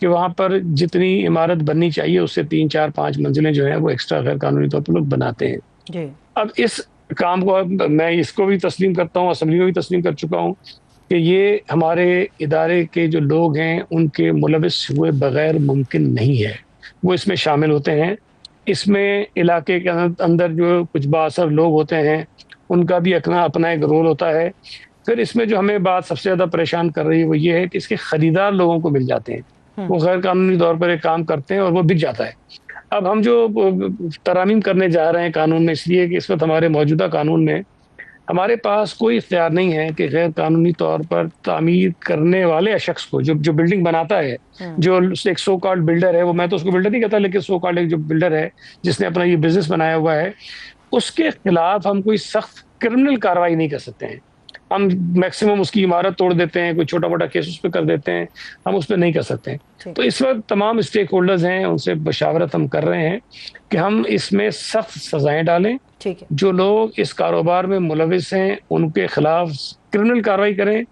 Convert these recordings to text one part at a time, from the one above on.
کہ وہاں پر جتنی عمارت بننی چاہیے اس سے 3 4 5 منزلیں جو ہیں وہ ایکسٹرا غیر قانونی طور پر لوگ بناتے ہیں. جی اب اس کام کو میں اس کو بھی تسلیم کرتا ہوں, اسمبلی میں بھی تسلیم کر چکا ہوں کہ یہ ہمارے ادارے کے جو لوگ ہیں ان کے ملوث ہوئے بغیر ممکن نہیں ہے. وہ اس میں شامل ہوتے ہیں. اس میں علاقے کے اندر جو کچھ بااثر لوگ ہوتے ہیں ان کا بھی اپنا ایک رول ہوتا ہے. پھر اس میں جو ہمیں بات سب سے زیادہ پریشان کر رہی ہے وہ یہ ہے کہ اس کے خریدار لوگوں کو مل جاتے ہیں, وہ غیر قانونی طور پر ایک کام کرتے ہیں اور وہ بک جاتا ہے. اب ہم جو ترامیم کرنے جا رہے ہیں قانون میں, اس لیے کہ اس وقت ہمارے موجودہ قانون میں ہمارے پاس کوئی اختیار نہیں ہے کہ غیر قانونی طور پر تعمیر کرنے والے شخص کو, جو بلڈنگ بناتا ہے, جو ایک سو کالڈ بلڈر ہے, وہ میں تو اس کو بلڈر نہیں کہتا لیکن سو کالڈ ایک جو بلڈر ہے جس نے اپنا یہ بزنس بنایا ہوا ہے, اس کے خلاف ہم کوئی سخت کرمنل کارروائی نہیں کر سکتے ہیں. ہم میکسیمم اس کی عمارت توڑ دیتے ہیں, کوئی چھوٹا موٹا کیس اس پہ کر دیتے ہیں, ہم اس پہ نہیں کر سکتے ہیں. تو اس وقت تمام اسٹیک ہولڈرز ہیں, ان سے مشاورت ہم کر رہے ہیں کہ ہم اس میں سخت سزائیں ڈالیں. جو لوگ اس کاروبار میں ملوث ہیں ان کے خلاف کرمنل کارروائی کریں,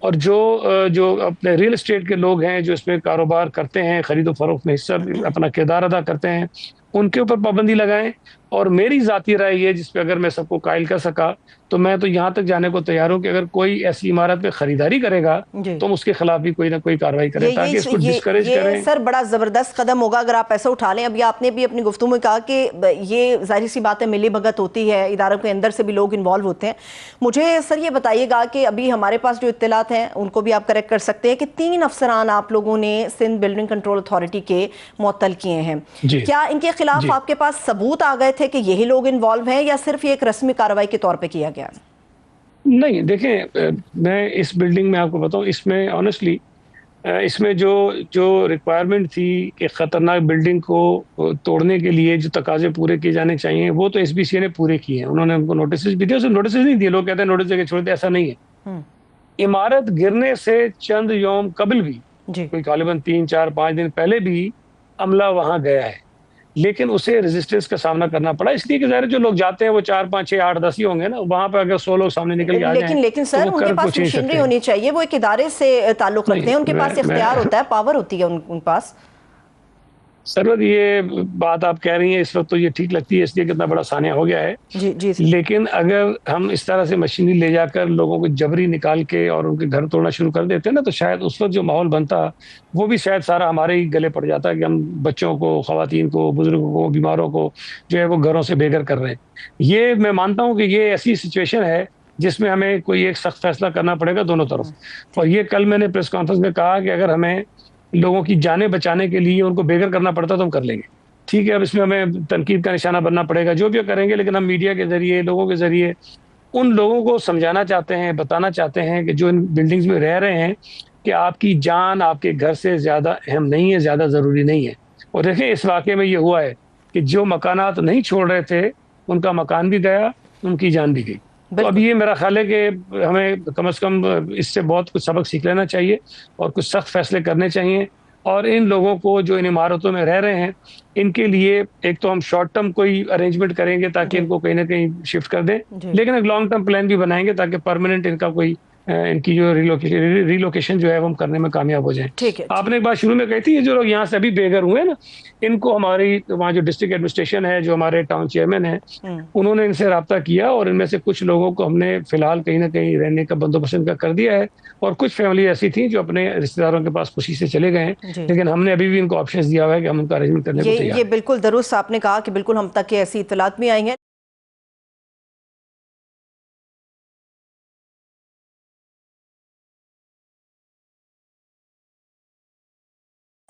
اور جو اپنے ریل اسٹیٹ کے لوگ ہیں جو اس میں کاروبار کرتے ہیں, خرید و فروخت میں حصہ اپنا کردار ادا کرتے ہیں, ان کے اوپر پابندی لگائیں. اور میری ذاتی رائے یہ, جس پہ اگر میں سب کو قائل کر سکا تو میں تو یہاں تک جانے کو تیار ہوں کہ اگر کوئی ایسی عمارت پہ خریداری کرے گا تو ہم اس کے خلاف بھی کوئی نہ کوئی کارروائی کریں تاکہ اس کو ڈسکریج کریں. سر بڑا زبردست قدم ہوگا اگر آپ ایسا اٹھا لیں. ابھی آپ نے بھی اپنی گفتگو میں کہا کہ یہ ظاہر سی بات ہے ملی بھگت ہوتی ہے, اداروں کے اندر سے بھی لوگ انوالو ہوتے ہیں. مجھے سر یہ بتائیے گا کہ ابھی ہمارے پاس جو اطلاعات ہیں ان کو بھی آپ کریکٹ کر سکتے ہیں کہ 3 افسران آپ لوگوں نے سندھ بلڈنگ کنٹرول اتھارٹی کے معطل کیے ہیں. کیا ان کے خلاف آپ کے پاس ثبوت آ گئے تھے کہ یہی لوگ انوالو ہیں یا صرف یہ ایک رسمی کارروائی کے طور پہ کیا گیا؟ نہیں, دیکھیں میں اس بلڈنگ میں آپ کو بتاؤں, اس میں آنیسٹلی اس میں جو ریکوائرمنٹ تھی کہ خطرناک بلڈنگ کو توڑنے کے لیے جو تقاضے پورے کیے جانے چاہیے وہ تو ایس بی سی نے پورے کیے ہیں. انہوں نے ان کو نوٹسز بھی دیے, اسے نوٹسز نہیں دیے, لوگ کہتے ہیں نوٹس دے کے چھوڑ دے, ایسا نہیں ہے. عمارت گرنے سے چند یوم قبل بھی کوئی غالباً 3 4 5 دن پہلے بھی عملہ وہاں گیا ہے, لیکن اسے ریزسٹنس کا سامنا کرنا پڑا, اس لیے کہ ظاہر جو لوگ جاتے ہیں وہ 4 5 6 8 10 ہی ہوں گے نا, وہاں پہ اگر 100 لوگ سامنے نکل کے آ جائیں لیکن سر ان کے پاس مشینری ہونی چاہیے, وہ ایک ادارے سے تعلق رکھتے ہیں, ان کے پاس اختیار ہوتا ہے, پاور ہوتی ہے ان پاس. سرور یہ بات آپ کہہ رہی ہیں اس وقت تو یہ ٹھیک لگتی ہے اس لیے کتنا بڑا سانحہ ہو گیا ہے, لیکن اگر ہم اس طرح سے مشینری لے جا کر لوگوں کو جبری نکال کے اور ان کے گھر توڑنا شروع کر دیتے ہیں نا, تو شاید اس وقت جو ماحول بنتا وہ بھی شاید سارا ہمارے ہی گلے پڑ جاتا ہے کہ ہم بچوں کو, خواتین کو, بزرگوں کو, بیماروں کو جو ہے وہ گھروں سے بے گھر کر رہے ہیں. یہ میں مانتا ہوں کہ یہ ایسی سچویشن ہے جس میں ہمیں کوئی ایک سخت فیصلہ کرنا پڑے گا دونوں طرف. اور یہ کل میں نے پریس کانفرنس میں کہا کہ اگر ہمیں لوگوں کی جانیں بچانے کے لیے ان کو بے گھر کرنا پڑتا تو ہم کر لیں گے, ٹھیک ہے. اب اس میں ہمیں تنقید کا نشانہ بننا پڑے گا, جو بھی کریں گے, لیکن ہم میڈیا کے ذریعے, لوگوں کے ذریعے ان لوگوں کو سمجھانا چاہتے ہیں, بتانا چاہتے ہیں کہ جو ان بلڈنگز میں رہ رہے ہیں کہ آپ کی جان آپ کے گھر سے زیادہ اہم نہیں ہے, زیادہ ضروری نہیں ہے. اور دیکھیں اس واقعے میں یہ ہوا ہے کہ جو مکانات نہیں چھوڑ رہے تھے ان کا مکان بھی گیا, ان کی جان بھی گئی. تو اب یہ میرا خیال ہے کہ ہمیں کم از کم اس سے بہت کچھ سبق سیکھ لینا چاہیے اور کچھ سخت فیصلے کرنے چاہیے. اور ان لوگوں کو جو ان عمارتوں میں رہ رہے ہیں ان کے لیے ایک تو ہم شارٹ ٹرم کوئی ارینجمنٹ کریں گے تاکہ ان کو کہیں نہ کہیں شفٹ کر دیں, لیکن ایک لانگ ٹرم پلان بھی بنائیں گے تاکہ پرماننٹ ان کا کوئی ان کی جو ریلوکیشن جو ہے وہ ہم کرنے میں کامیاب ہو جائیں. آپ نے ایک بات شروع میں کہی تھی, یہ جو لوگ یہاں سے ابھی بے گھر ہوئے نا, ان کو ہماری وہاں جو ڈسٹرکٹ ایڈمنسٹریشن ہے, جو ہمارے ٹاؤن چیئرمین ہیں, انہوں نے ان سے رابطہ کیا اور ان میں سے کچھ لوگوں کو ہم نے فی الحال کہیں نہ کہیں رہنے کا بندوبست ان کا کر دیا ہے. اور کچھ فیملی ایسی تھیں جو اپنے رشتہ داروں کے پاس خوشی سے چلے گئے ہیں, لیکن ہم نے ابھی بھی ان کو آپشنز دیا ہوا ہے کہ ہم ان کا ارینجمنٹ کرنے کو تیار ہیں. یہ بالکل درست آپ نے کہا کہ بالکل ہم تک ایسی اطلاعات بھی آئی ہیں.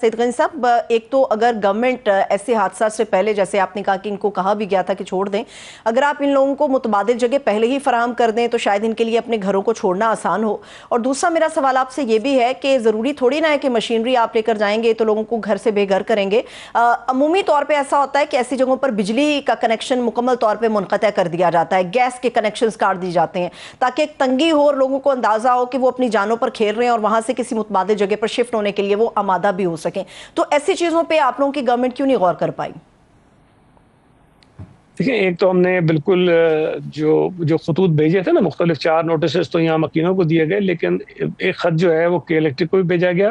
سید غنی صاحب, ایک تو اگر گورنمنٹ ایسے حادثات سے پہلے, جیسے آپ نے کہا کہ ان کو کہا بھی گیا تھا کہ چھوڑ دیں, اگر آپ ان لوگوں کو متبادل جگہ پہلے ہی فراہم کر دیں تو شاید ان کے لیے اپنے گھروں کو چھوڑنا آسان ہو. اور دوسرا میرا سوال آپ سے یہ بھی ہے کہ ضروری تھوڑی نہ ہے کہ مشینری آپ لے کر جائیں گے تو لوگوں کو گھر سے بے گھر کریں گے. عمومی طور پہ ایسا ہوتا ہے کہ ایسی جگہوں پر بجلی کا کنیکشن مکمل طور پہ منقطع کر دیا جاتا ہے, گیس کے کنیکشنز کاٹ دی جاتے ہیں تاکہ ایک تنگی ہو اور لوگوں کو اندازہ ہو کہ وہ اپنی جانوں پر کھیل رہے ہیں اور وہاں سے کسی متبادل جگہ پر شفٹ ہونے کے لیے وہ آمادہ بھی ہو سکیں. تو ایسی چیزوں پہ آپ لوگوں کی گورنمنٹ کیوں نہیں غور کر پائی؟ دیکھیں, ایک تو ہم نے بالکل جو خطوط بھیجے تھے نا, مختلف 4 نوٹسز تو یہاں مکینوں کو دیے گئے, لیکن ایک خط جو ہے وہ کے الیکٹرک کو بھی بھیجا گیا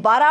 12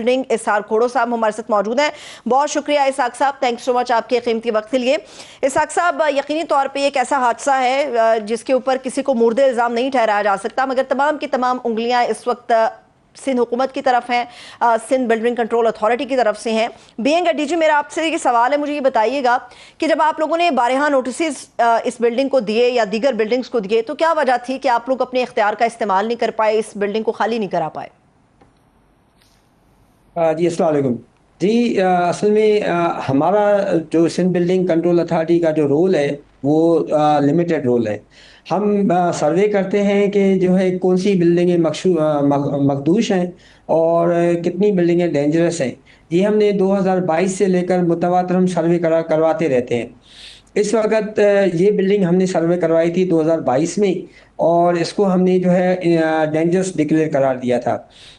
بلڈنگ اسحاق کھوڑو صاحب ہمارے ساتھ موجود ہیں. بہت شکریہ اسحاق صاحب, تھینک سو مچ آپ کے قیمتی وقت کے لیے. اسحاق صاحب, یقینی طور پہ ایک ایسا حادثہ ہے جس کے اوپر کسی کو مورد الزام نہیں ٹھہرایا جا سکتا, مگر تمام کی تمام انگلیاں اس وقت سندھ حکومت کی طرف ہیں, سندھ بلڈنگ کنٹرول اتھارٹی کی طرف سے ہیں. بینگ ڈی جی, میرا آپ سے یہ سوال ہے, مجھے یہ بتائیے گا کہ جب آپ لوگوں نے بارہا نوٹسز اس بلڈنگ کو دیے یا دیگر بلڈنگز کو دیے, تو کیا وجہ تھی کہ آپ لوگ اپنے اختیار کا استعمال نہیں کر پائے, اس بلڈنگ کو خالی نہیں کرا پائے؟ جی السلام علیکم. جی اصل میں ہمارا جو سندھ بلڈنگ کنٹرول اتھارٹی کا جو رول ہے وہ لمیٹڈ رول ہے. ہم سروے کرتے ہیں کہ جو ہے کون سی بلڈنگیں مخدوش ہیں اور کتنی بلڈنگیں ڈینجرس ہیں. یہ ہم نے 2022 سے لے کر متواتر ہم سروے کرواتے رہتے ہیں. اس وقت یہ بلڈنگ ہم نے سروے کروائی تھی 2022 میں, اور اس کو ہم نے جو ہے ڈینجرس ڈکلیئر قرار دیا تھا.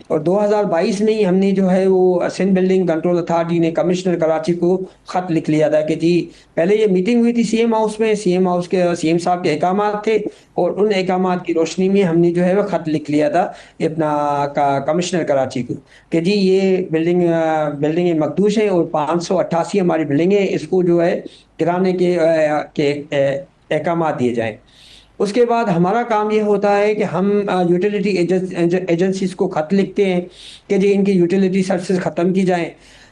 اور 2022 میں ہی ہم نے جو ہے وہ سندھ بلڈنگ کنٹرول اتھارٹی نے کمشنر کراچی کو خط لکھ لیا تھا کہ جی پہلے یہ میٹنگ ہوئی تھی سی ایم ہاؤس میں, سی ایم ہاؤس کے سی ایم صاحب کے احکامات تھے, اور ان احکامات کی روشنی میں ہم نے جو ہے وہ خط لکھ لیا تھا اپنا کمشنر کراچی کو کہ جی یہ بلڈنگیں مخدوش ہیں اور 588 ہماری بلڈنگیں, اس کو جو ہے گرانے کے احکامات دیے جائیں. اس کے بعد ہمارا کام یہ ہوتا ہے کہ ہم یوٹیلیٹی ایجنسیز کو خط لکھتے ہیں کہ جی ان کی یوٹیلیٹی سروسز ختم کی جائیں.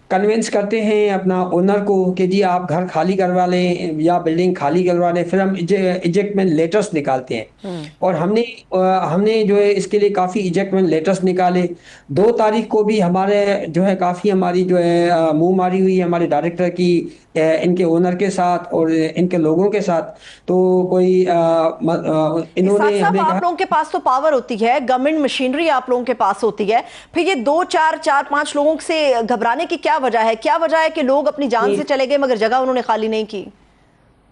کنونس کرتے ہیں اپنا اونر کو کہ جی آپ گھر خالی کروا لیں یا بلڈنگ خالی کروا لیں. پھر ہم ایجیکٹمنٹ لیٹرس نکالتے ہیں, اور ہم نے جو ہے اس کے لیے کافی ایجیکٹمنٹ لیٹرس نکالے. 2 تاریخ کو بھی ہمارے جو ہے کافی ہماری جو ہے منہ ماری ہوئی ہمارے ڈائریکٹر کی ان کے اونر کے ساتھ اور ان کے لوگوں کے ساتھ. تو کوئی انہوں نے ہمیں کہا آپ لوگوں کے پاس تو پاور ہوتی ہے, گورنمنٹ مشینری آپ لوگوں کے پاس ہوتی ہے, پھر یہ 2-4-5 لوگوں سے گھبرانے کی کیا وجہ ہے؟ کیا وجہ ہے کہ لوگ اپنی جان سے چلے گئے مگر جگہ انہوں نے خالی نہیں کی؟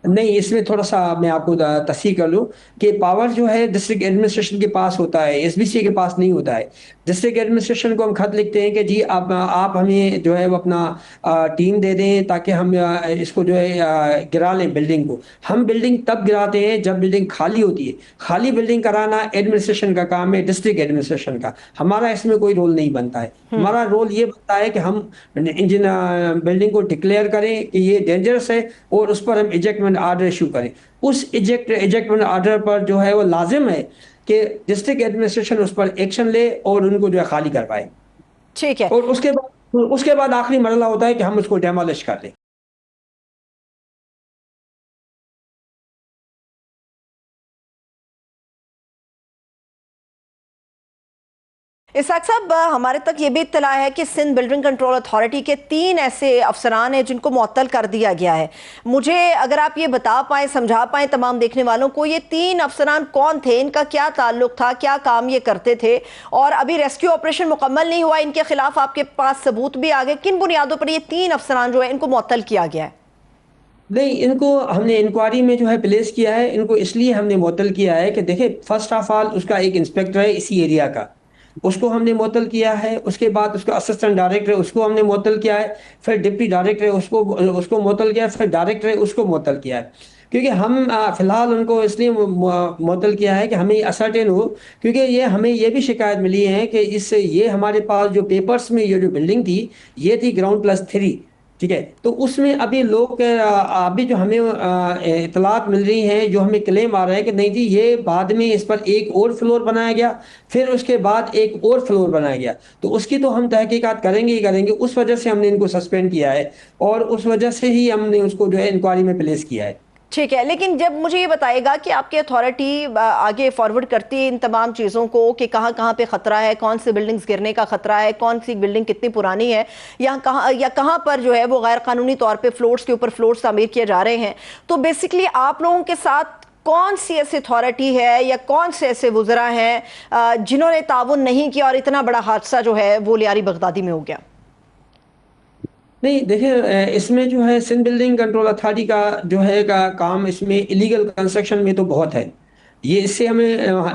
نہیں, اس میں تھوڑا سا میں آپ کو تصحیح کر لوں کہ پاور جو ہے ڈسٹرکٹ ایڈمنسٹریشن کے پاس ہوتا ہے, ایس بی سی کے پاس نہیں ہوتا ہے. ڈسٹرکٹ ایڈمنسٹریشن کو ہم خط لکھتے ہیں کہ جی آپ ہمیں جو ہے وہ اپنا ٹیم دے دیں تاکہ ہم اس کو جو ہے گرا لیں بلڈنگ کو. ہم بلڈنگ تب گراتے ہیں جب بلڈنگ خالی ہوتی ہے. خالی بلڈنگ کرانا ایڈمنسٹریشن کا کام ہے, ڈسٹرکٹ ایڈمنسٹریشن کا. ہمارا اس میں کوئی رول نہیں بنتا ہے. ہمارا رول یہ بنتا ہے کہ ہم بلڈنگ کو ڈکلیئر کریں کہ یہ ڈینجرس ہے اور اس پر ہم ایجیکٹمنٹ آرڈر ایشو کریں. اس ایجیکٹمنٹ آرڈر پر جو ہے وہ لازم ہے کہ ڈسٹرکٹ ایڈمنسٹریشن اس پر ایکشن لے اور ان کو جو ہے خالی کروائے. ٹھیک ہے. اور اس کے بعد آخری مرحلہ ہوتا ہے کہ ہم اس کو ڈیمالش کر دیں. اسحاق صاحب, ہمارے تک یہ بھی اطلاع ہے کہ سندھ بلڈنگ کنٹرول اتھارٹی کے 3 ایسے افسران ہیں جن کو معطل کر دیا گیا ہے. مجھے اگر آپ یہ بتا پائیں, سمجھا پائیں تمام دیکھنے والوں کو, یہ 3 افسران کون تھے, ان کا کیا تعلق تھا, کیا کام یہ کرتے تھے, اور ابھی ریسکیو آپریشن مکمل نہیں ہوا, ان کے خلاف آپ کے پاس ثبوت بھی آگئے, کن بنیادوں پر یہ 3 افسران جو ہیں ان کو معطل کیا گیا ہے؟ نہیں, ان کو ہم نے انکوائری میں جو ہے پلیس کیا ہے. ان کو اس لیے ہم نے معطل کیا ہے کہ دیکھیں فرسٹ آف آل اس کا ایک انسپیکٹر ہے اسی ایریا کا, اس کو ہم نے معطل کیا ہے. اس کے بعد اس کا اسسٹنٹ ڈائریکٹر ہے, اس کو ہم نے معطل کیا ہے. پھر ڈپٹی ڈائریکٹر ہے, اس کو معطل کیا ہے. پھر ڈائریکٹر ہے, اس کو معطل کیا ہے. کیونکہ ہم فی الحال ان کو اس لیے معطل کیا ہے کہ ہمیں اسرٹین ہو, کیونکہ ہمیں یہ بھی شکایت ملی ہے کہ اس سے یہ ہمارے پاس جو پیپرز میں یہ جو بلڈنگ تھی یہ تھی گراؤنڈ+3, ٹھیک ہے. تو اس میں ابھی لوگ ابھی جو ہمیں اطلاعات مل رہی ہیں, جو ہمیں کلیم آ رہا ہے کہ نہیں جی یہ بعد میں اس پر ایک اور فلور بنایا گیا, پھر اس کے بعد ایک اور فلور بنایا گیا. تو اس کی تو ہم تحقیقات کریں گے ہی کریں گے. اس وجہ سے ہم نے ان کو سسپینڈ کیا ہے اور اس وجہ سے ہی ہم نے اس کو جو ہے انکوائری میں پلیس کیا ہے. ٹھیک ہے, لیکن جب مجھے یہ بتائے گا کہ آپ کی اتھارٹی آگے فارورڈ کرتی ہے ان تمام چیزوں کو کہ کہاں کہاں پہ خطرہ ہے, کون سی بلڈنگز گرنے کا خطرہ ہے, کون سی بلڈنگ کتنی پرانی ہے, یا کہاں پر جو ہے وہ غیر قانونی طور پہ فلورز کے اوپر فلورز تعمیر کیے جا رہے ہیں, تو بیسیکلی آپ لوگوں کے ساتھ کون سی ایسی اتھارٹی ہے یا کون سے ایسے وزراء ہیں جنہوں نے تعاون نہیں کیا اور اتنا بڑا حادثہ جو ہے وہ لیاری بغدادی میں ہو گیا؟ نہیں دیکھیں, اس میں جو ہے سندھ بلڈنگ کنٹرول اتھارٹی کا جو ہے کام اس میں ایلیگل کنسٹرکشن میں تو بہت ہے. یہ اس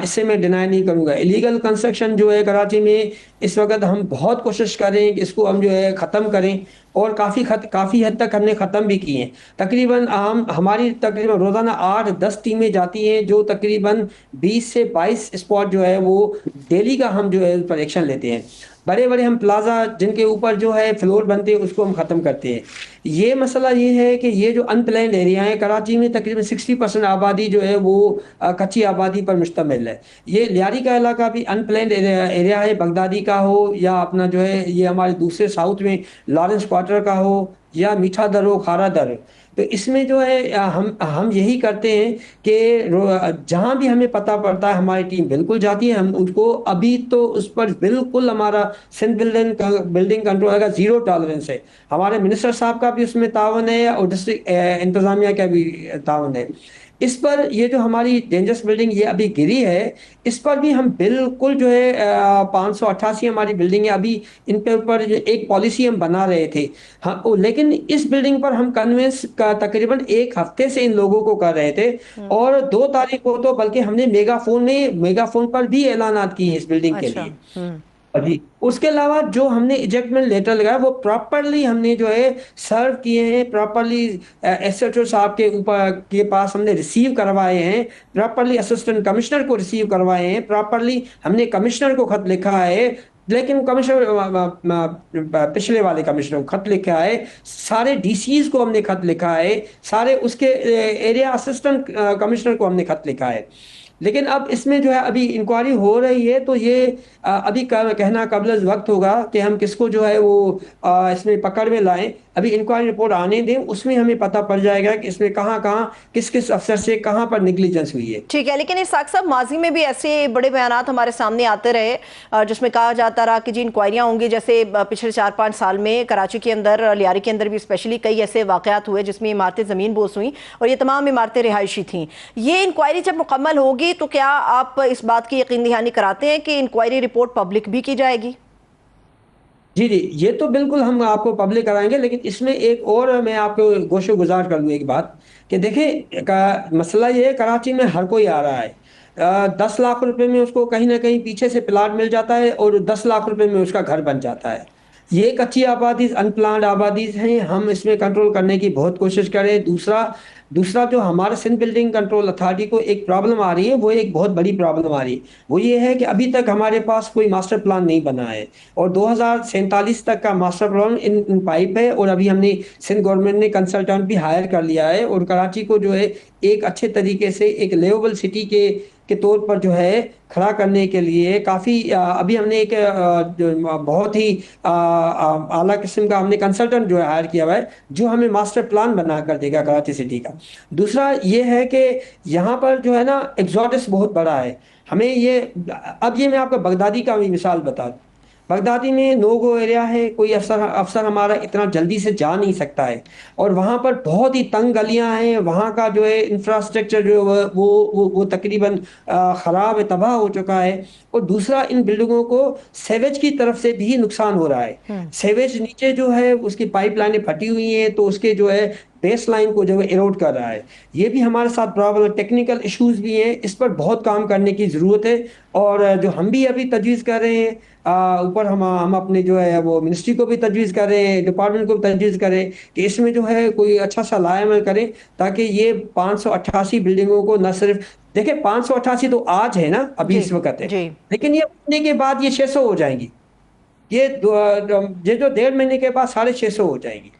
سے میں ڈینائی نہیں کروں گا. ایلیگل کنسٹرکشن جو ہے کراچی میں اس وقت ہم بہت کوشش کریں کہ اس کو ہم جو ہے ختم کریں. اور کافی حد تک ہم نے ختم بھی کی ہیں. تقریباً ہماری تقریباً روزانہ 8-10 ٹیمیں جاتی ہیں جو تقریباً 20 سے 22 اسپاٹ جو ہے وہ ڈیلی کا ہم جو ہے اس پر ایکشن لیتے ہیں. بڑے بڑے ہم پلازا جن کے اوپر جو ہے فلور بنتے ہیں اس کو ہم ختم کرتے ہیں. یہ مسئلہ یہ ہے کہ یہ جو ان پلانڈ ایریا ہے کراچی میں تقریباً 60% آبادی جو ہے وہ کچی آبادی پر مشتمل ہے. یہ لیاری کا علاقہ بھی ان پلانڈ ایریا ہے, بغدادی کا ہو یا اپنا جو ہے یہ ہمارے دوسرے ساؤتھ میں لارنس کوارٹر کا ہو یا میٹھا در ہو, کھارا در ہو. تو اس میں جو ہے ہم یہی کرتے ہیں کہ جہاں بھی ہمیں پتہ پڑتا ہے ہماری ٹیم بالکل جاتی ہے. ہم ان کو ابھی تو اس پر بالکل ہمارا سندھ بلڈنگ کنٹرول کا 0 ٹالرنس ہے. ہمارے منسٹر صاحب کا بھی اس میں تعاون ہے اور ڈسٹرکٹ انتظامیہ کا بھی تعاون ہے. اس پر یہ جو ہماری ڈینجرس بلڈنگ یہ ابھی گری ہے اس پر بھی ہم بالکل جو ہے 588 ہماری بلڈنگ ہے, ابھی ان کے اوپر ایک پالیسی ہم بنا رہے تھے. ہاں, لیکن اس بلڈنگ پر ہم کنوینس کا تقریباً 1 ہفتے سے ان لوگوں کو کر رہے تھے اور 2 تاریخ کو تو بلکہ ہم نے میگا فون پر بھی اعلانات کیے ہیں اس بلڈنگ کے اچھا. لیے. جی, اس کے علاوہ جو ہم نے ایجیکٹمنٹ لیٹر لگایا وہ پراپرلی ہم نے جو ہے سرو کیے ہیں, پراپرلی ایس ایچ او صاحب کے پاس ہم نے ریسیو کروائے ہیں, پراپرلی اسسٹنٹ کمشنر کو ریسیو کروائے ہیں, پراپرلی ہم نے کمشنر کو خط لکھا ہے. لیکن کمشنر پچھلے والے کمشنر کو خط لکھا ہے, سارے ڈی سیز کو ہم نے خط لکھا ہے, سارے اس کے ایریا اسسٹنٹ کمشنر کو ہم نے خط لکھا ہے. لیکن اب اس میں جو ہے ابھی انکوائری ہو رہی ہے تو یہ ابھی کہنا قبل از وقت ہوگا کہ ہم کس کو جو ہے وہ اس میں پکڑ میں لائیں. ابھی انکوائری رپورٹ آنے دیں, اس میں ہمیں پتہ پڑ جائے گا کہ اس میں کہاں کس افسر سے کہاں پر نیگلیجنس ہوئی ہے. ٹھیک ہے, لیکن اسحاق صاحب ماضی میں بھی ایسے بڑے بیانات ہمارے سامنے آتے رہے جس میں کہا جاتا رہا کہ جی انکوائریاں ہوں گی, جیسے پچھلے 4-5 سال میں کراچی کے اندر, لیاری کے اندر بھی اسپیشلی کئی ایسے واقعات ہوئے جس میں عمارتیں زمین بوس ہوئیں اور یہ تمام عمارتیں رہائشی تھیں. یہ انکوائری جب مکمل ہوگی تو کیا آپ اس بات کی یقین دہانی کراتے ہیں کہ انکوائری رپورٹ پبلک بھی کی جائے گی؟ جی, یہ تو بالکل ہم آپ کو پبلک کرائیں گے, لیکن اس میں ایک اور میں آپ کو گوش و گزار کر دوں ایک بات کہ دیکھیں مسئلہ یہ ہے کراچی میں ہر کوئی آ رہا ہے, 10 لاکھ روپے میں اس کو کہیں نہ کہیں پیچھے سے پلاٹ مل جاتا ہے اور 10 لاکھ روپے میں اس کا گھر بن جاتا ہے. یہ کچی آبادیز ان پلانڈ آبادیز ہیں, ہم اس میں کنٹرول کرنے کی بہت کوشش کریں. دوسرا جو ہمارے سندھ بلڈنگ کنٹرول اتھارٹی کو ایک پرابلم آ رہی ہے, وہ ایک بہت بڑی پرابلم آ رہی ہے, وہ یہ ہے کہ ابھی تک ہمارے پاس کوئی ماسٹر پلان نہیں بنا ہے اور 2047 تک کا ماسٹر پلان ان پائپ ہے. اور ابھی ہم نے سندھ گورنمنٹ نے کنسلٹنٹ بھی ہائر کر لیا ہے اور کراچی کو جو ہے ایک اچھے طریقے سے ایک لیوبل سٹی کے طور پر جو ہے کھڑا کرنے کے لیے کافی ابھی ہم نے ایک بہت ہی اعلیٰ قسم کا ہم نے کنسلٹنٹ جو ہے ہائر کیا ہوا ہے جو ہمیں ماسٹر پلان بنا کر دے گا کراچی سٹی کا. دوسرا یہ ہے کہ یہاں پر جو ہے نا ایگزوڈس بہت بڑا ہے. ہمیں اب میں آپ کو بغدادی کا بھی مثال بتا دوں. بغدادی میں نو گو ایریا ہے, کوئی افسر ہمارا اتنا جلدی سے جا نہیں سکتا ہے اور وہاں پر بہت ہی تنگ گلیاں ہیں, وہاں کا جو ہے انفراسٹرکچر جو ہے وہ تقریباً خراب ہے, تباہ ہو چکا ہے. اور دوسرا ان بلڈنگوں کو سیویج کی طرف سے بھی نقصان ہو رہا ہے. سیویج نیچے جو ہے اس کی پائپ لائنیں پھٹی ہوئی ہیں تو اس کے جو ہے بیس لائن کو جو ہے ایروڈ کر رہا ہے. یہ بھی ہمارے ساتھ پرابلم, ٹیکنیکل ایشوز بھی ہیں, اس پر بہت کام کرنے کی ضرورت ہے. اور جو ہم بھی ابھی تجویز کر رہے ہیں اوپر ہم اپنے جو ہے وہ منسٹری کو بھی تجویز کر رہے ہیں, ڈپارٹمنٹ کو بھی تجویز کریں کہ اس میں جو ہے کوئی اچھا سا لائحہ عمل کریں تاکہ یہ 588 بلڈنگوں کو نہ صرف دیکھیں 588 تو آج ہے نا ابھی اس وقت ہے, لیکن یہ بننے کے بعد یہ 600 ہو جائیں گی, یہ جو 1.5 مہینے کے بعد 650 ہو جائیں گی.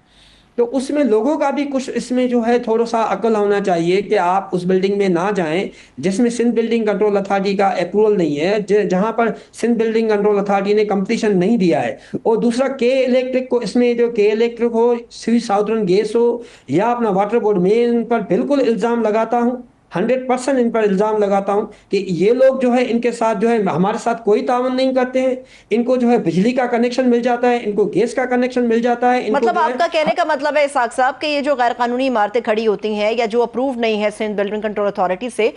تو اس میں لوگوں کا بھی کچھ اس میں جو ہے تھوڑا سا عقل ہونا چاہیے کہ آپ اس بلڈنگ میں نہ جائیں جس میں سندھ بلڈنگ کنٹرول اتھارٹی کا اپروول نہیں ہے, جہاں پر سندھ بلڈنگ کنٹرول اتھارٹی نے کمپلیشن نہیں دیا ہے. اور دوسرا کے الیکٹرک کو, اس میں جو کے الیکٹرک ہو, سویچ ساؤترن گیس ہو یا اپنا واٹر بورڈ, میں ان پر بالکل الزام لگاتا ہوں, 100% ان پر الزام لگاتا ہوں کہ یہ لوگ جو ہے ان کے ساتھ جو ہے ہمارے ساتھ کوئی تعاون نہیں کرتے ہیں. ان کو جو ہے بجلی کا کنیکشن مل جاتا ہے, ان کو گیس کا کنیکشن مل جاتا ہے. مطلب آپ کا کہنے کا مطلب ہے اسحاق صاحب کہ یہ جو غیر قانونی عمارتیں کھڑی ہوتی ہیں یا جو اپرووڈ نہیں ہے سندھ بلڈنگ کنٹرول اتھارٹی سے,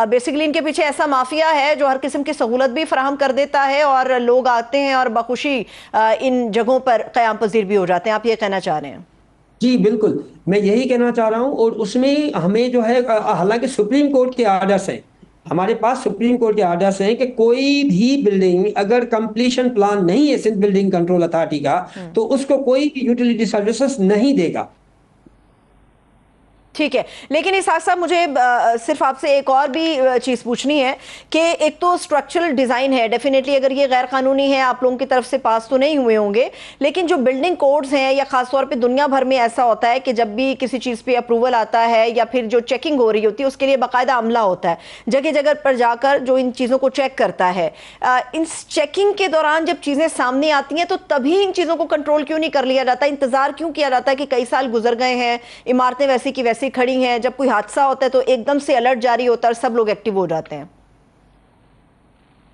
بیسیکلی ان کے پیچھے ایسا مافیا ہے جو ہر قسم کی سہولت بھی فراہم کر دیتا ہے اور لوگ آتے ہیں اور بخوشی ان جگہوں پر قیام پذیر بھی ہو جاتے ہیں. آپ یہ کہنا چاہ رہے ہیں؟ جی بالکل, میں یہی کہنا چاہ رہا ہوں. اور اس میں ہمیں جو ہے حالانکہ سپریم کورٹ کے آرڈرس ہیں, ہمارے پاس سپریم کورٹ کے آرڈرز ہیں کہ کوئی بھی بلڈنگ اگر کمپلیشن پلان نہیں ہے سندھ بلڈنگ کنٹرول اتھارٹی کا تو اس کو کوئی بھی یوٹیلیٹی سروسز نہیں دے گا. ٹھیک ہے، لیکن اسحاق صاحب مجھے صرف آپ سے ایک اور بھی چیز پوچھنی ہے کہ ایک تو اسٹرکچرل ڈیزائن ہے، ڈیفینیٹلی اگر یہ غیر قانونی ہے آپ لوگوں کی طرف سے پاس تو نہیں ہوئے ہوں گے، لیکن جو بلڈنگ کوڈز ہیں یا خاص طور پہ دنیا بھر میں ایسا ہوتا ہے کہ جب بھی کسی چیز پہ اپروول آتا ہے یا پھر جو چیکنگ ہو رہی ہوتی ہے اس کے لیے باقاعدہ عملہ ہوتا ہے جگہ جگہ پر جا کر جو ان چیزوں کو چیک کرتا ہے. ان چیکنگ کے دوران جب چیزیں سامنے آتی ہیں تو تبھی ان چیزوں کو کنٹرول کیوں نہیں کر لیا جاتا، انتظار کیوں کیا جاتا ہے کہ کئی سال گزر گئے ہیں، عمارتیں ویسی کی ویسی کھڑی ہیں، جب کوئی حادثہ ہوتا ہے تو ایک دم سے الرٹ جاری ہوتا ہے اور سب لوگ ایکٹیو ہو جاتے ہیں؟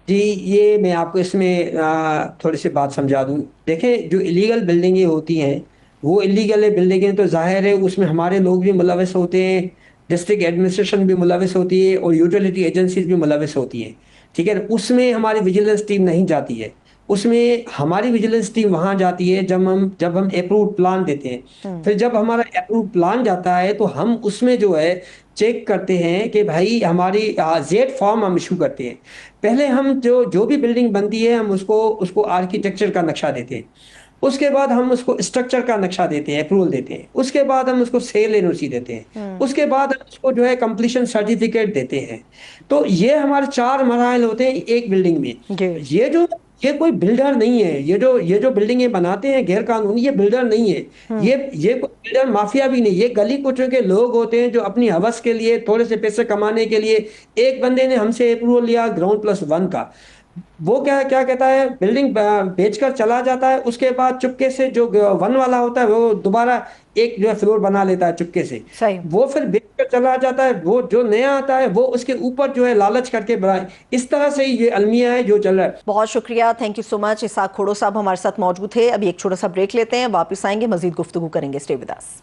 جی یہ میں آپ کو اس میں تھوڑی سی بات سمجھا دوں. دیکھیں جو ایلیگل بلڈنگیں ہوتی ہیں وہ ایلیگل بلڈنگیں تو ظاہر ہے اس میں ہمارے لوگ بھی ملوث ہوتے ہیں، ڈسٹرکٹ ایڈمنسٹریشن بھی ملوث ہوتی ہے اور یوٹیلیٹی ایجنسیز بھی ملوث ہوتی ہیں. ٹھیک ہے، اس میں ہماری ویجیلنس ٹیم نہیں جاتی ہے. اس میں ہماری ویجیلنس ٹیم وہاں جاتی ہے جب ہم اپروڈ پلان دیتے ہیں. پھر جب ہمارا اپروڈ پلان جاتا ہے تو ہم اس میں جو ہے چیک کرتے ہیں کہ بھائی ہماری زیڈ فارم ہم ایشو کرتے ہیں. پہلے ہم جو بھی بلڈنگ بنتی ہے ہم اس کو آرکیٹیکچر کا نقشہ دیتے ہیں، اس کے بعد ہم اس کو اسٹرکچر کا نقشہ دیتے ہیں، اپروول دیتے ہیں، اس کے بعد ہم اس کو سیل این او سی دیتے ہیں، اس کے بعد ہم اس کو جو ہے کمپلیشن سرٹیفکیٹ دیتے ہیں. تو یہ ہمارے 4 مراحل ہوتے ہیں ایک بلڈنگ میں. یہ کوئی بلڈر نہیں ہے، یہ جو بلڈنگیں بناتے ہیں غیر قانونی، یہ بلڈر نہیں ہے، یہ کوئی بلڈر مافیا بھی نہیں. یہ گلی کوچوں کے لوگ ہوتے ہیں جو اپنی ہوس کے لیے تھوڑے سے پیسے کمانے کے لیے. ایک بندے نے ہم سے اپروول لیا گراؤنڈ+1 کا، وہ کیا کہتا ہے بلڈنگ بیچ کر چلا جاتا ہے، اس کے بعد چپکے سے جو 1 والا ہوتا ہے وہ دوبارہ ایک جو ہے فلور بنا لیتا ہے چپکے سے، وہ پھر بیچ کر چلا جاتا ہے. وہ جو نیا آتا ہے وہ اس کے اوپر جو ہے لالچ کر کے بڑھائے. اس طرح سے یہ المیہ ہے جو چل رہا ہے. بہت شکریہ، تھینک یو سو مچ. اسحاق کھوڑو صاحب ہمارے ساتھ موجود تھے. ابھی ایک چھوٹا سا بریک لیتے ہیں، واپس آئیں گے، مزید گفتگو کریں گے. Stay with us.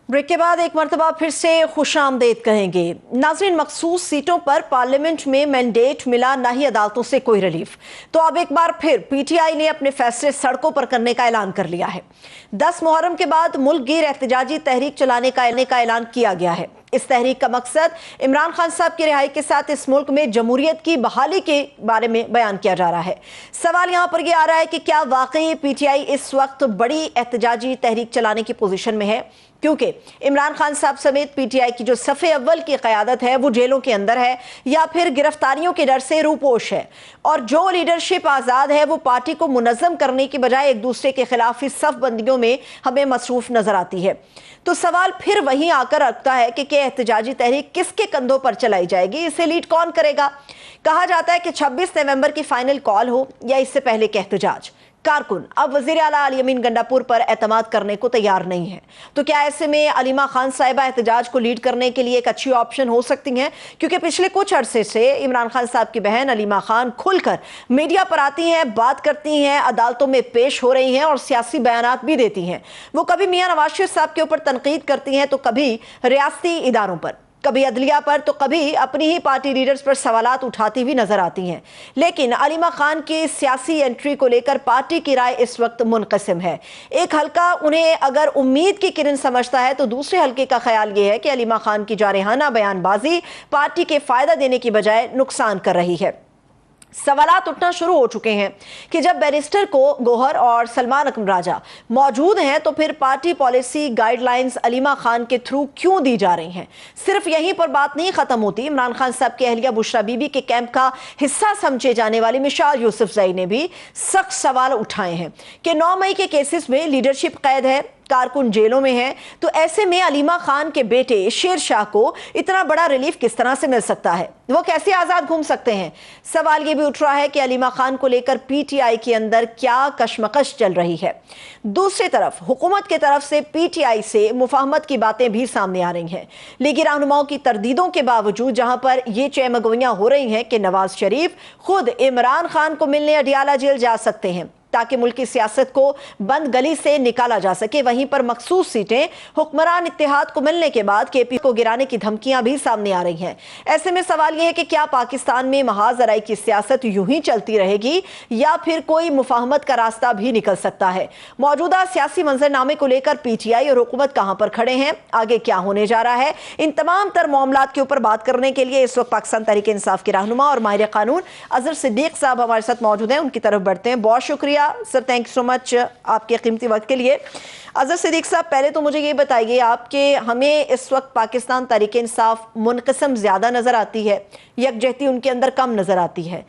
بریک کے بعد ایک مرتبہ پھر سے خوش آمدید کہیں گے. ناظرین، مخصوص سیٹوں پر پارلیمنٹ میں مینڈیٹ ملا، نہ ہی عدالتوں سے کوئی ریلیف. تو اب ایک بار پھر پی ٹی آئی نے اپنے فیصلے سڑکوں پر کرنے کا اعلان کر لیا ہے. 10 محرم کے بعد ملک گیر احتجاجی تحریک چلانے کا اعلان کیا گیا ہے. اس تحریک کا مقصد عمران خان صاحب کی رہائی کے ساتھ اس ملک میں جمہوریت کی بحالی کے بارے میں بیان کیا جا رہا ہے. سوال یہاں پر یہ آ رہا ہے کہ کیا واقعی پی ٹی آئی اس وقت بڑی احتجاجی تحریک چلانے کی پوزیشن میں ہے؟ کیونکہ عمران خان صاحب سمیت پی ٹی آئی کی جو صف اول کی قیادت ہے وہ جیلوں کے اندر ہے یا پھر گرفتاریوں کے ڈر سے روپوش ہے، اور جو لیڈرشپ آزاد ہے وہ پارٹی کو منظم کرنے کی بجائے ایک دوسرے کے خلاف اس صف بندیوں میں ہمیں مصروف نظر آتی ہے. تو سوال پھر وہیں آ کر رکھتا ہے کہ احتجاجی تحریک کس کے کندھوں پر چلائی جائے گی، اسے لیڈ کون کرے گا؟ کہا جاتا ہے کہ 26 نومبر کی فائنل کال ہو یا اس سے پہلے کے احتجاج. کارکن اب وزیر اعلیٰ علی امین گنڈاپور پر اعتماد کرنے کو تیار نہیں ہے. تو کیا ایسے میں علیمہ خان صاحبہ احتجاج کو لیڈ کرنے کے لیے ایک اچھی آپشن ہو سکتی ہیں؟ کیونکہ پچھلے کچھ عرصے سے عمران خان صاحب کی بہن علیمہ خان کھل کر میڈیا پر آتی ہیں، بات کرتی ہیں، عدالتوں میں پیش ہو رہی ہیں اور سیاسی بیانات بھی دیتی ہیں. وہ کبھی میاں نواز شریف صاحب کے اوپر تنقید کرتی ہیں تو کبھی ریاستی اداروں پر، کبھی عدلیہ پر، تو کبھی اپنی ہی پارٹی لیڈرز پر سوالات اٹھاتی ہوئی نظر آتی ہیں. لیکن علیمہ خان کی سیاسی انٹری کو لے کر پارٹی کی رائے اس وقت منقسم ہے. ایک حلقہ انہیں اگر امید کی کرن سمجھتا ہے تو دوسرے حلقے کا خیال یہ ہے کہ علیمہ خان کی جارحانہ بیان بازی پارٹی کے فائدہ دینے کی بجائے نقصان کر رہی ہے. سوالات اٹھنا شروع ہو چکے ہیں کہ جب بیرسٹر کو گوہر اور سلمان اکرم راجہ موجود ہیں تو پھر party policy guidelines Aleema Khan کے تھرو کیوں دی جا رہی ہیں؟ صرف یہیں پر بات نہیں ختم ہوتی. عمران خان صاحب کی اہلیہ بشریٰ بی بی کے کیمپ کا حصہ سمجھے جانے والی مشال یوسفزئی نے بھی سخت سوال اٹھائے ہیں کہ 9 مئی کے کیسز میں لیڈرشپ قید ہے، کارکن جیلوں میں ہیں، تو ایسے میں علیمہ خان کے بیٹے شیر شاہ کو اتنا بڑا ریلیف کس طرح سے مل سکتا ہے؟ وہ کیسے آزاد گھوم سکتے ہیں؟ سوال یہ بھی اٹھ رہا ہے کہ علیمہ خان کو لے کر پی ٹی آئی کے اندر کیا کشمکش چل رہی ہے. دوسری طرف حکومت کی طرف سے پی ٹی آئی سے مفاہمت کی باتیں بھی سامنے آ رہی ہیں. لیگی رہنماؤں کی تردیدوں کے باوجود جہاں پر یہ چہمگوئیاں ہو رہی ہیں کہ نواز شریف خود عمران خان کو ملنے اڈیالہ جیل جا سکتے ہیں، تاکہ ملک کی سیاست کو بند گلی سے نکالا جا سکے۔ وہیں پر مخصوص سیٹیں حکمران اتحاد کو ملنے کے بعد کے پی کو گرانے کی دھمکیاں بھی سامنے آ رہی ہیں۔ ایسے میں سوال یہ ہے کہ کیا پاکستان میں محاذ آرائی کی سیاست یوں ہی چلتی رہے گی یا پھر کوئی مفاہمت کا راستہ بھی نکل سکتا ہے؟ موجودہ سیاسی منظرنامے کو لے کر پی ٹی آئی اور حکومت کہاں پر کھڑے ہیں، آگے کیا ہونے جا رہا ہے، ان تمام تر معاملات کے اوپر بات کرنے کے لیے اس وقت پاکستان تحریک انصاف کے رہنما اور ماہر قانون اظہر صدیق صاحب ہمارے ساتھ موجود ہیں۔ ان کی طرف بڑھتے ہیں۔ بہت شکریہ سر، تھینک یو سو مچ آپ کے قیمتی وقت کے لیے۔ اظہر صدیق صاحب، پہلے تو مجھے یہ بتائیے آپ کہ ہمیں اس وقت پاکستان تحریک انصاف منقسم زیادہ نظر آتی ہے، یکجہتی ان کے اندر کم نظر آتی ہے،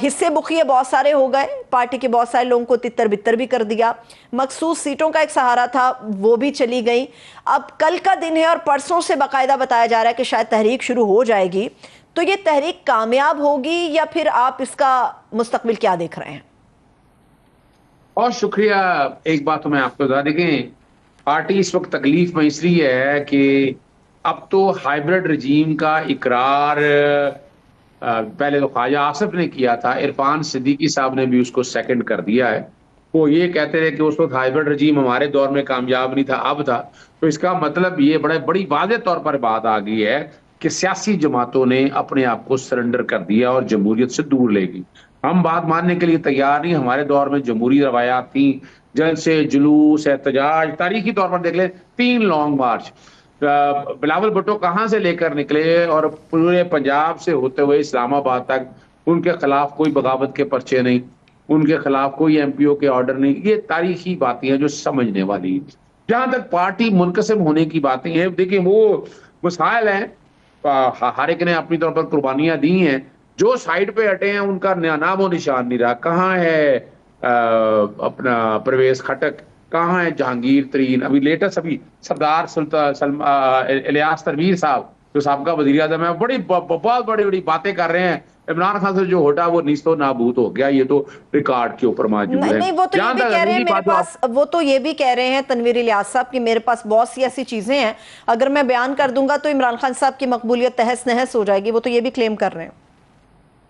حصے بخیے بہت سارے ہو گئے، پارٹی کے بہت سارے لوگوں کو تتر بتر بھی کر دیا، مخصوص سیٹوں کا ایک سہارا تھا وہ بھی چلی گئی، اب کل کا دن ہے اور پرسوں سے باقاعدہ بتایا جا رہا ہے کہ شاید تحریک شروع ہو جائے گی، تو یہ تحریک کامیاب ہوگی یا پھر آپ اس کا مستقبل کیا دیکھ رہے ہیں؟ بہت شکریہ۔ ایک بات تو میں آپ کو بتا دیں کہ پارٹی اس وقت تکلیف میں اس لیے ہے کہ اب تو ہائیبرڈ رجیم کا اقرار پہلے تو خواجہ آصف نے کیا تھا، عرفان صدیقی صاحب نے بھی اس کو سیکنڈ کر دیا ہے۔ وہ یہ کہتے رہے کہ اس وقت ہائیبرڈ رجیم ہمارے دور میں کامیاب نہیں تھا، اب تھا، تو اس کا مطلب یہ بڑی واضح طور پر بات آ گئی ہے کہ سیاسی جماعتوں نے اپنے آپ کو سرنڈر کر دیا اور جمہوریت سے دور لے گئی۔ ہم بات ماننے کے لیے تیار نہیں۔ ہمارے دور میں جمہوری روایات تھیں، جلسے، جلوس، احتجاج، تاریخی طور پر دیکھ لیں 3 لانگ مارچ، بلاول بھٹو کہاں سے لے کر نکلے اور پورے پنجاب سے ہوتے ہوئے اسلام آباد تک ان کے خلاف کوئی بغاوت کے پرچے نہیں، ان کے خلاف کوئی ایم پی او کے آرڈر نہیں۔ یہ تاریخی باتیں ہیں جو سمجھنے والی ہیں۔ جہاں تک پارٹی منقسم ہونے کی باتیں ہیں، دیکھیں وہ مسائل ہیں، ہر ایک نے اپنی طور پر قربانیاں دی ہیں، جو سائیڈ پہ ہٹے ہیں ان کا نام و نشان نہیں رہا۔ کہاں ہے اپنا پرویز خٹک، کہاں ہے جہانگیر ترین، ابھی لیٹسٹ ابھی سردار الیاس تنویر صاحب جو سابقہ وزیر اعظم ہے، بہت بڑی باتیں کر رہے ہیں۔ عمران خان سے جو ہوتا وہ نیست و نابود ہو گیا، یہ تو ریکارڈ کے اوپر موجود ہے۔ نہیں، وہ تو یہ بھی کہہ رہے ہیں میرے پاس، وہ تو یہ بھی کہہ رہے ہیں تنویر الیاس صاحب کہ میرے پاس بہت سی ایسی چیزیں ہیں، اگر میں بیان کر دوں گا تو عمران خان صاحب کی مقبولیت تہس نہس ہو جائے گی، وہ تو یہ بھی کلیم کر رہے ہیں۔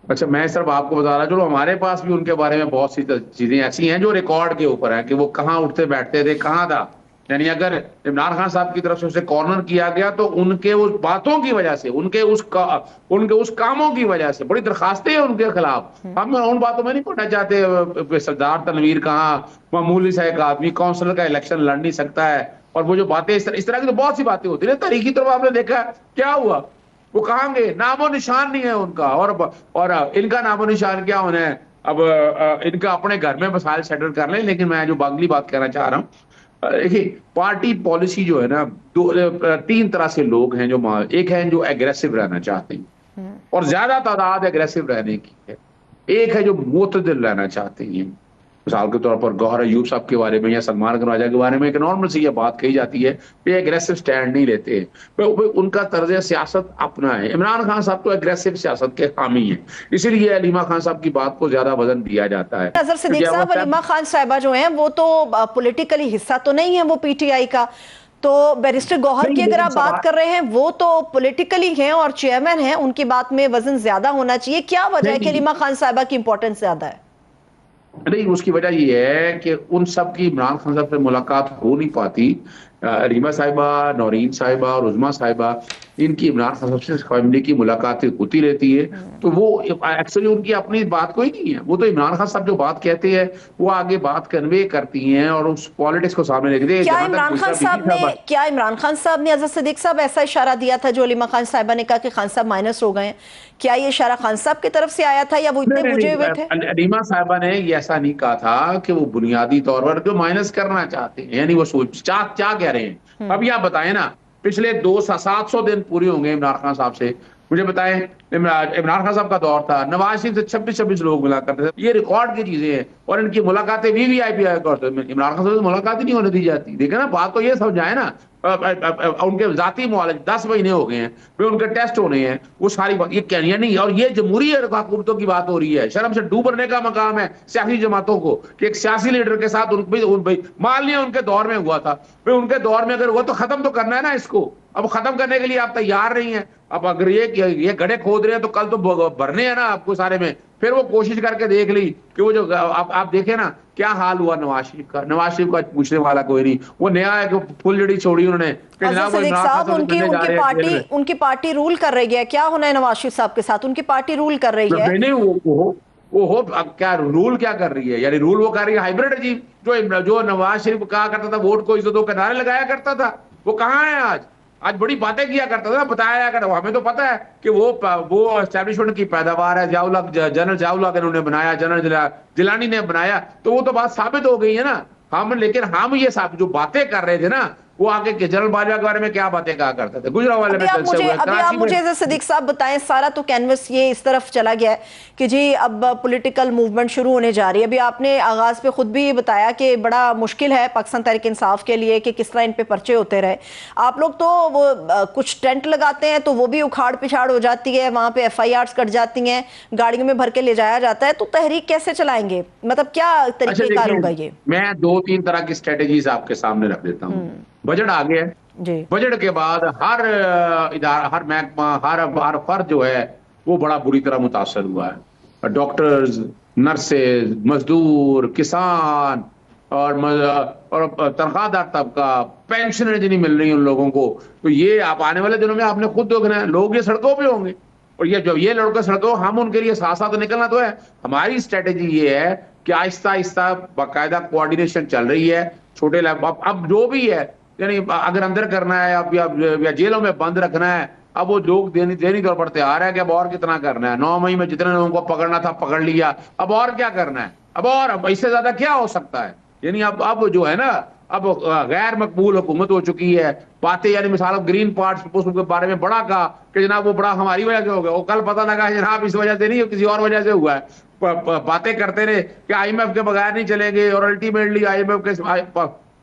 اچھا، میں صرف آپ کو بتا رہا چلو ہمارے پاس بھی ان کے بارے میں بہت سی چیزیں ایسی ہیں جو ریکارڈ کے اوپر ہیں کہ وہ کہاں اٹھتے بیٹھتے تھے، کہاں تھا۔ یعنی اگر عمران خان صاحب کی طرف سے اسے کارنر کیا گیا تو ان کے اس باتوں کی وجہ سے، ان کے اس کاموں کی وجہ سے بڑی درخواستیں ہیں ان کے خلاف۔ ہم ان باتوں میں نہیں پڑھنا چاہتے۔ سردار تنویر کہاں، معمولی سا ایک آدمی کونسلر کا الیکشن لڑ نہیں سکتا ہے، اور وہ جو باتیں اس طرح کی تو بہت سی باتیں ہوتی ہیں تاریخی طور پر آپ نے دیکھا کیا ہوا، وہ کہاں گے، نام و نشان نہیں ہے ان کا، اور ان کا نام و نشان کیا ہونا ہے۔ اب ان کا اپنے گھر میں مسائل سیٹل کر لیں، لیکن میں جو باغلی بات کہنا چاہ رہا ہوں، دیکھیے پارٹی پالیسی جو ہے نا، 3 طرح سے لوگ ہیں، جو ایک ہیں جو ایگریسو رہنا چاہتے ہیں اور زیادہ تعداد ایگریسو رہنے کی ہے، ایک ہے جو معتدل رہنا چاہتے ہیں۔ مثال کے طور پر گوہر ایوب صاحب کے بارے میں یا سلمان خان راجہ کے بارے میں ایک نارمل سی یہ بات کہی جاتی ہے کہ ایگریسو سٹینڈ نہیں لیتے، ان کا طرز سیاست اپنا ہے۔ عمران خان صاحب تو ایگریسو سیاست کے حامی ہیں، اسی لیے علیمہ خان صاحب کی بات کو زیادہ وزن دیا جاتا ہے۔ اظہر صدیق صاحب، علیمہ خان صاحبہ جو ہیں وہ تو پولیٹیکلی حصہ تو نہیں ہے وہ پی ٹی آئی کا، تو بیرسٹر گوہر کی اگر آپ بات کر رہے ہیں وہ تو پولیٹیکلی ہیں اور چیئرمین ہیں، ان کی بات میں وزن زیادہ ہونا چاہیے۔ کیا وجہ ہے کہ علیمہ خان صاحبہ کی امپورٹنس زیادہ ہے؟ نہیں، اس کی وجہ یہ ہے کہ ان سب کی عمران خان صاحب سے ملاقات ہو نہیں پاتی۔ علیمہ صاحبہ، نورین صاحبہ اور عظمیٰ صاحبہ، ان کی عمران خان صاحب سے فیملی کی ملاقاتیں ہوتی رہتی ہے، تو وہ ایکچولی ان کی اپنی بات کوئی نہیں ہے۔ وہ تو عمران خان صاحب جو بات کہتے ہیں وہ آگے بات کنوے کرتی ہیں اور اس پالیٹکس کو سامنے رکھتے ہیں۔ کیا عمران خان صاحب نے اظہر صدیق صاحب ایسا اشارہ دیا تھا جو علیمہ خان صاحبہ نے کہا کہ خان صاحب مائنس ہو گئے ہیں؟ کیا یہ اشارہ خان صاحب کی طرف سے آیا تھا یا وہ اتنے بجھے ہوئے تھے؟ علیمہ صاحبہ نے یہ ایسا نہیں کہا تھا کہ وہ بنیادی طور پر جو مائنس کرنا چاہتے ہیں، یعنی وہ کیا کہہ رہے ہیں۔ اب یہ آپ بتائیں نا، پچھلے 700 دن پورے ہوں گے عمران خان صاحب سے، مجھے بتائیں عمران خان صاحب کا دور تھا، نواز شریف سے 26 لوگ ملا کرتے تھے، یہ ریکارڈ کی چیزیں ہیں، اور ان کی ملاقاتیں وی آئی پی کرتے ہیں۔ عمران خان صاحب سے ملاقات ہی نہیں ہونے دی جاتی۔ دیکھیں نا، بات تو یہ سمجھائے نا، ان کے ذاتی معالج 10 مہینے ہو گئے ہیں، پھر ان کے ٹیسٹ ہونے ہیں، وہ ساری بات یہ کہنیاں نہیں، اور یہ جمہوری حکومتوں کی بات ہو رہی ہے۔ شرم سے ڈوب مرنے کا مقام ہے سیاسی جماعتوں کو کہ ایک سیاسی لیڈر کے ساتھ مان لیا ان کے دور میں ہوا تھا، پھر ان کے دور میں اگر ہوا تو ختم تو کرنا ہے نا اس کو۔ اب ختم کرنے کے لیے آپ تیار نہیں ہیں، اب اگر یہ گڑھے کھود رہے ہیں تو کل تو بھرنے ہیں نا آپ کو سارے میں، پھر وہ کوشش کر کے دیکھ لی کہ وہ جو آپ دیکھیں نا کیا حال ہوا نواز شریف کا. نواز شریف کا پوچھنے والا کوئی نہیں, وہ نیا ہے کہ پھول جڑی چھوڑی انہوں نے کہ اظہر جناب وہ صدیق عمران صاحب خان ان کی پارٹی رول کر رہی ہے, کیا ہونا ہے نواز شریف صاحب کے ساتھ؟ ان کی پارٹی رول کر رہی ہے. نہیں وہ کیا رول کیا کر رہی ہے, یعنی رول وہ کر رہی ہے ہائیبریڈ رجیم. جو نواز شریف کہا کرتا تھا ووٹ کو عزتوں کے نعرے لگایا کرتا تھا, وہ کہاں ہے آج؟ آج بڑی باتیں کیا کرتا تھا, بتایا کرتا. ہمیں تو پتا ہے کہ وہ اسٹیبلشمنٹ کی پیداوار ہے, جنرل ضیاء الحق انہوں نے بنایا, جنرل جیلانی نے بنایا, تو وہ تو بات ثابت ہو گئی ہے نا. لیکن ہم یہ جو باتیں کر رہے تھے نا, وہ آگے کہ جنرل باجوہ کے بارے میں کیا باتیں کہا کرتے تھے گجرانوالے میں جلسے ہوئے. ابھی آپ مجھے اظہر صدیق صاحب بتائیں, سارا تو کینوس یہ اس طرف چلا گیا ہے کہ جی اب پولیٹیکل موومنٹ شروع ہونے جا رہی ہے. ابھی آپ نے آغاز پہ خود بھی بتایا کہ بڑا مشکل ہے پاکستان تحریک انصاف کے لیے کہ کس طرح ان پہ پرچے ہوتے رہے. آپ لوگ تو وہ کچھ ٹینٹ لگاتے ہیں تو وہ بھی اکھاڑ پچھاڑ ہو جاتی ہے, وہاں پہ FIRs کٹ جاتی ہیں, گاڑیوں میں بھر کے لے جایا جاتا ہے, تو تحریک کیسے چلائیں گے؟ مطلب کیا طریقہ کار ہوگا یہ؟ میں 2-3 طرح کی اسٹریٹجیز آپ کے سامنے رکھ دیتا ہوں. بجٹ آ گیا ہے, بجٹ کے بعد ہر ادارہ, ہر محکمہ, ہر فرد جو ہے وہ بڑا بری طرح متاثر ہوا ہے. ڈاکٹرز, نرسز, مزدور, کسان اور تنخواہ دار طبقہ, پینشنیں جنہیں مل رہی ہیں ان لوگوں کو. تو یہ آپ آنے والے دنوں میں آپ نے خود دیکھنا ہے, لوگ یہ سڑکوں پہ ہوں گے. اور یہ لڑکے سڑکوں, ہم ان کے لیے ساتھ ساتھ نکلنا تو ہے. ہماری اسٹریٹجی یہ ہے کہ آہستہ آہستہ باقاعدہ کوآرڈینیشن چل رہی ہے. چھوٹے اب جو بھی ہے, یعنی اگر اندر کرنا ہے یا جیلوں میں بند رکھنا ہے, اب وہ لوگ دینی طور پر تیار ہے کہ اب اور کتنا کرنا ہے. 9 مئی میں جتنے لوگوں کو پکڑنا تھا پکڑ لیا, اب اور کیا کرنا ہے, اب اس سے زیادہ کیا ہو سکتا ہے. یعنی اب جو ہے نا, اب غیر مقبول حکومت ہو چکی ہے. باتیں یعنی مثال گرین پارٹس کے بارے میں بڑا کہا کہ جناب وہ بڑا ہماری وجہ سے ہو گیا, وہ کل پتہ لگا جناب اس وجہ سے نہیں, کسی اور وجہ سے ہوا ہے. باتیں کرتے رہے کہ IMF کے بغیر نہیں چلیں گے, اور الٹیمیٹلی IMF کے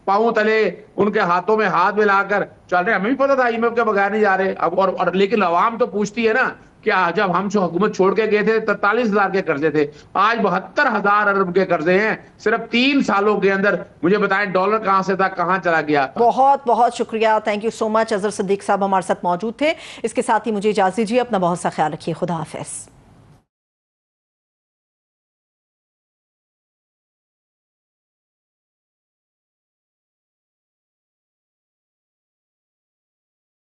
پاؤں تلے ان کے ہاتھوں میں ہاتھ ملا کر چل رہے. ہمیں بھی پتا تھا IMF کے بغیر نہیں جا رہے. اب لیکن عوام تو پوچھتی ہے نا کہ جب ہم حکومت چھوڑ کے گئے تھے 43,000 کے قرضے تھے, آج 72,000 ارب کے قرضے ہیں صرف 3 سالوں کے اندر. مجھے بتائیں ڈالر کہاں سے تھا, کہاں چلا گیا. بہت بہت شکریہ, تھینک یو سو مچ. اظہر صدیق صاحب ہمارے ساتھ موجود تھے. اس کے ساتھ ہی مجھے اجازت دیجیے, اپنا بہت سا خیال رکھیے. خدا حافظ.